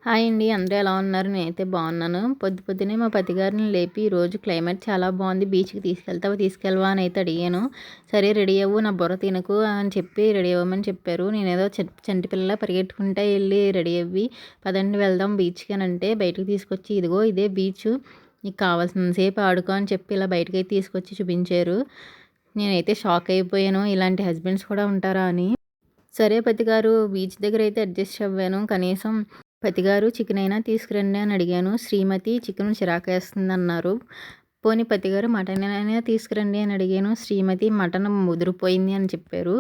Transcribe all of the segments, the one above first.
Hi అండి. అందరూ ఎలా ఉన్నారు? నేనైతే బాగున్నాను. పొద్దున్నే మా పతిగారిని లేపి ఈరోజు క్లైమేట్ చాలా బాగుంది, బీచ్‌కి తీసుకెళ్ళవా అని అయితే అడిగాను. సరే రెడీ అవ్వు, నా బుర్ర తినకు అని చెప్పి రెడీ అవ్వమని చెప్పారు. నేనేదో చంటి పిల్లలా పరిగెట్టుకుంటా వెళ్ళి రెడీ అవ్వి, పదండి వెళ్దాం బీచ్‌కి అని అంటే బయటకు తీసుకొచ్చి ఇదిగో ఇదే బీచు, నీకు కావాల్సినంత సేపు ఆడుకో అని చెప్పి ఇలా బయటకైతే తీసుకొచ్చి చూపించారు. నేనైతే షాక్ అయిపోయాను, ఇలాంటి హస్బెండ్స్ కూడా ఉంటారా అని. సరే పతిగారు బీచ్ దగ్గర అయితే అడ్జస్ట్ అవ్వాను. కనీసం పతిగారు చికెన్ అయినా తీసుకురండి అని అడిగాను. శ్రీమతి చికెన్ చిరాకేస్తుందన్నారు. పోనీ పతిగారు మటన్ అయినా తీసుకురండి అని అడిగాను. శ్రీమతి మటన్ ముదిరిపోయింది అని చెప్పారు.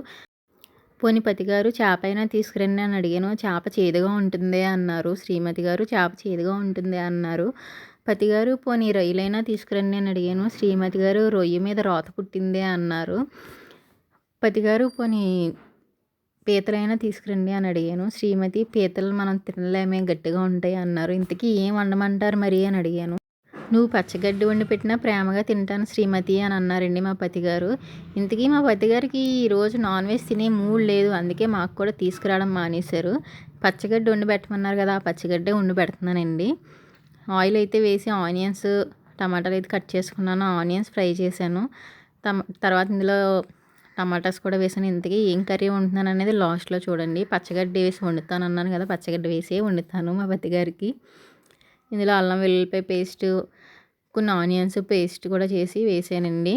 పోనీ పతిగారు చేప అయినా తీసుకురండి అని అడిగాను. చేప చేదుగా ఉంటుంది అన్నారు. శ్రీమతి గారు చేప చేదుగా ఉంటుంది అన్నారు. పతిగారు పోనీ రొయ్యలైనా తీసుకురండి అని అడిగాను. శ్రీమతి గారు రొయ్య మీద రోత పుట్టిందే అన్నారు. పతిగారు పోనీ పీతలైనా తీసుకురండి అని అడిగాను. శ్రీమతి పీతలు మనం తినలేమే, గట్టిగా ఉంటాయి అన్నారు. ఇంతకీ ఏం వండమంటారు మరి అని అడిగాను. నువ్వు పచ్చగడ్డి వండి పెట్టినా ప్రేమగా తింటాను శ్రీమతి అని అన్నారండి మా పతిగారు. ఇంతకీ మా పతిగారికి ఈరోజు నాన్ వెజ్ తినే మూడ్ లేదు, అందుకే మాకు కూడా తీసుకురావడం మానేశారు. పచ్చగడ్డి వండి పెట్టమన్నారు కదా, ఆ పచ్చగడ్డే వండి పెడుతున్నానండి. ఆయిల్ అయితే వేసి ఆనియన్స్ టమాటాలు అయితే కట్ చేసుకున్నాను. ఆనియన్స్ ఫ్రై చేశాను. తర్వాత ఇందులో టమాటాస్ కూడా వేసాను. ఇంతకీ ఏం కర్రీ వండుతున్నాను అనేది లాస్ట్లో చూడండి. పచ్చగడ్డి వేసి వండుతాను అన్నాను కదా, పచ్చగడ్డి వేసే వండుతాను మా పతిగారికి. ఇందులో అల్లం వెల్లుల్లిపాయ పేస్ట్, కొన్ని ఆనియన్స్ పేస్ట్ కూడా చేసి వేసానండి.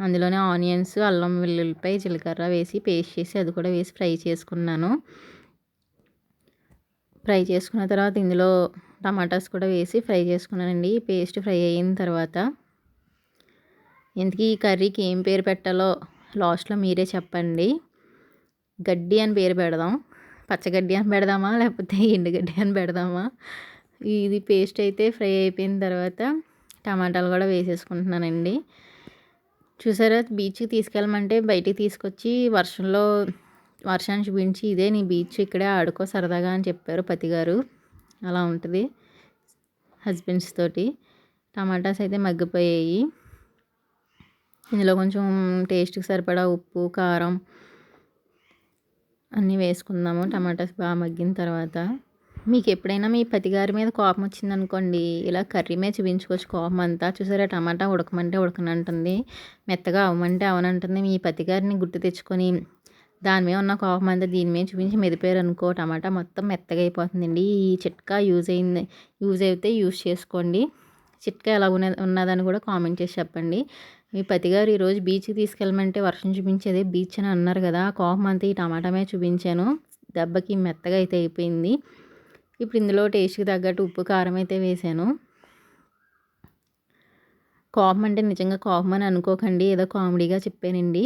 అందులోనే ఆనియన్స్, అల్లం వెల్లుల్లిపాయ, జీలకర్ర వేసి పేస్ట్ చేసి అది కూడా వేసి ఫ్రై చేసుకున్నాను. ఫ్రై చేసుకున్న తర్వాత ఇందులో టమాటాస్ కూడా వేసి ఫ్రై చేసుకున్నానండి. పేస్ట్ ఫ్రై అయిన తర్వాత ఇంతకీ ఈ కర్రీకి ఏం పేరు పెట్టాలో లాస్ట్లో మీరే చెప్పండి. గడ్డి అని పేరు పెడదాం, పచ్చగడ్డి అని పెడదామా లేకపోతే ఎండుగడ్డి అని పెడదామా? ఇది పేస్ట్ అయితే ఫ్రై అయిపోయిన తర్వాత టమాటాలు కూడా వేసేసుకుంటున్నానండి. చూసారా, బీచ్కి తీసుకెళ్ళమంటే బయటికి తీసుకొచ్చి వర్షాన్ని చూపించి ఇదే నీ బీచ్, ఇక్కడే ఆడుకో సరదాగా అని చెప్పారు పతిగారు. అలా ఉంటుంది హస్బెండ్స్ తోటి. టమాటాస్ అయితే మగ్గిపోయాయి. ఇందులో కొంచెం టేస్ట్కి సరిపడా ఉప్పు, కారం అన్నీ వేసుకుందాము. టమాటాస్ బాగా మగ్గిన తర్వాత మీకు ఎప్పుడైనా మీ పతిగారి మీద కోపం వచ్చిందనుకోండి, ఇలా కర్రీ మీద చూపించుకోవచ్చు కోపం అంతా. చూసారా, టమాటా ఉడకమంటే ఉడకనంటుంది, మెత్తగా అవమంటే అవనంటుంది. మీ పతిగారిని గుర్తు తెచ్చుకొని దాని మీద ఉన్న కోపం అంతా దీని మీద చూపించి మెదిపారు అనుకో, టమాటా మొత్తం మెత్తగా అయిపోతుందండి. ఈ చిట్కా యూజ్ అయితే యూజ్ చేసుకోండి. చిట్కా ఎలా ఉన్నదని కూడా కామెంట్ చేసి చెప్పండి. మీ పతిగారు ఈరోజు బీచ్కి తీసుకెళ్ళమంటే వర్షం చూపించేదే బీచ్ అని అన్నారు కదా, కోపం అంతా ఈ టమాటా మీద చూపించాను. దెబ్బకి మెత్తగా అయితే అయిపోయింది. ఇప్పుడు ఇందులో టేస్ట్కి తగ్గట్టు ఉప్పు, కారం అయితే వేసాను. కోపం అంటే నిజంగా కోపం అని అనుకోకండి, ఏదో కామెడీగా చెప్పానండి.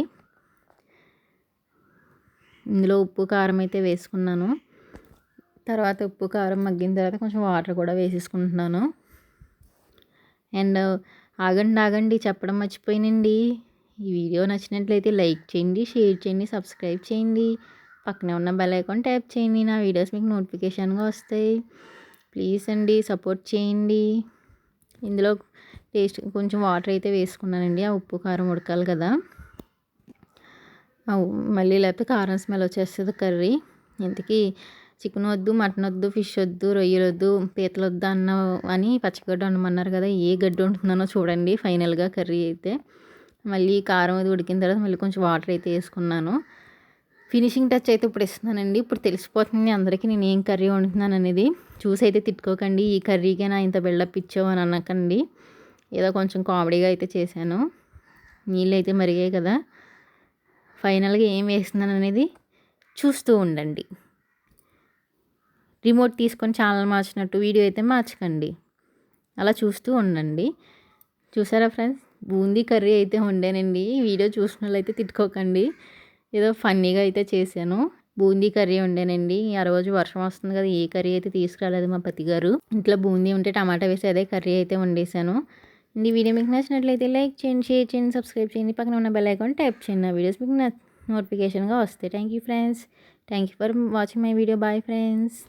ఇందులో ఉప్పు, కారం అయితే వేసుకున్నాను. తర్వాత ఉప్పు, కారం మగ్గిన తర్వాత కొంచెం వాటర్ కూడా వేసేసుకుంటున్నాను. అండ్ ఆగండి చెప్పడం మర్చిపోయానండి. ఈ వీడియో నచ్చినట్లయితే లైక్ చేయండి, షేర్ చేయండి, సబ్స్క్రైబ్ చేయండి. పక్కనే ఉన్న బెల్ ఐకాన్ ట్యాప్ చేయండి, నా వీడియోస్ మీకు నోటిఫికేషన్గా వస్తాయి. ప్లీజ్ అండి సపోర్ట్ చేయండి. ఇందులో టేస్ట్ కొంచెం వాటర్ అయితే వేసుకున్నానండి, ఆ ఉప్పు కారం ఉడకాలి కదా, మళ్ళీ లేకపోతే కారం స్మెల్ వచ్చేస్తుంది కర్రీ. ఇంతకీ చికెన్ వద్దు, మటన్ వద్దు, ఫిష్ వద్దు, రొయ్యలు వద్దు, పీతలు వద్దు అని పచ్చగడ్డి వండమన్నారు కదా, ఏ గడ్డి వండుతున్నానో చూడండి ఫైనల్గా కర్రీ అయితే. మళ్ళీ కారం అది ఉడికిన తర్వాత మళ్ళీ కొంచెం వాటర్ అయితే వేసుకున్నాను. ఫినిషింగ్ టచ్ అయితే ఇప్పుడు ఇస్తున్నానండి. ఇప్పుడు తెలిసిపోతుంది అందరికీ నేను ఏం కర్రీ వండుతున్నాను అనేది. చూసి అయితే తిట్టుకోకండి, ఈ కర్రీకే నా ఇంత బిల్డప్ ఇచ్చావు అని అనకండి. ఏదో కొంచెం కామెడీగా అయితే చేశాను. నీళ్ళు అయితే మరిగాయి కదా, ఫైనల్గా ఏం వేస్తున్నాను అనేది చూస్తూ ఉండండి. రిమోట్ తీసుకొని ఛానల్ మార్చినట్టు వీడియో అయితే మార్చకండి, అలా చూస్తూ ఉండండి. చూసారా ఫ్రెండ్స్, బూందీ కర్రీ అయితే వండానండి. వీడియో చూసిన వాళ్ళైతే తిట్టుకోకండి, ఏదో ఫన్నీగా అయితే చేశాను. బూందీ కర్రీ వండానండి. ఆ రోజు వర్షం వస్తుంది కదా, ఏ కర్రీ అయితే తీసుకురాలేదు మా పతిగారు. ఇంట్లో బూందీ ఉంటే టమాటా వేసి అదే కర్రీ అయితే వండేసాను. ఈ వీడియో మీకు నచ్చినట్లయితే లైక్ చేయండి, షేర్ చేయండి, సబ్స్క్రైబ్ చేయండి, పక్కన ఉన్న బెల్ ఐకాన్ ట్యాప్ చేయండి. నా వీడియోస్ మీకు నోటిఫికేషన్గా వస్తాయి. Thank you friends, thank you for watching my video. Bye friends.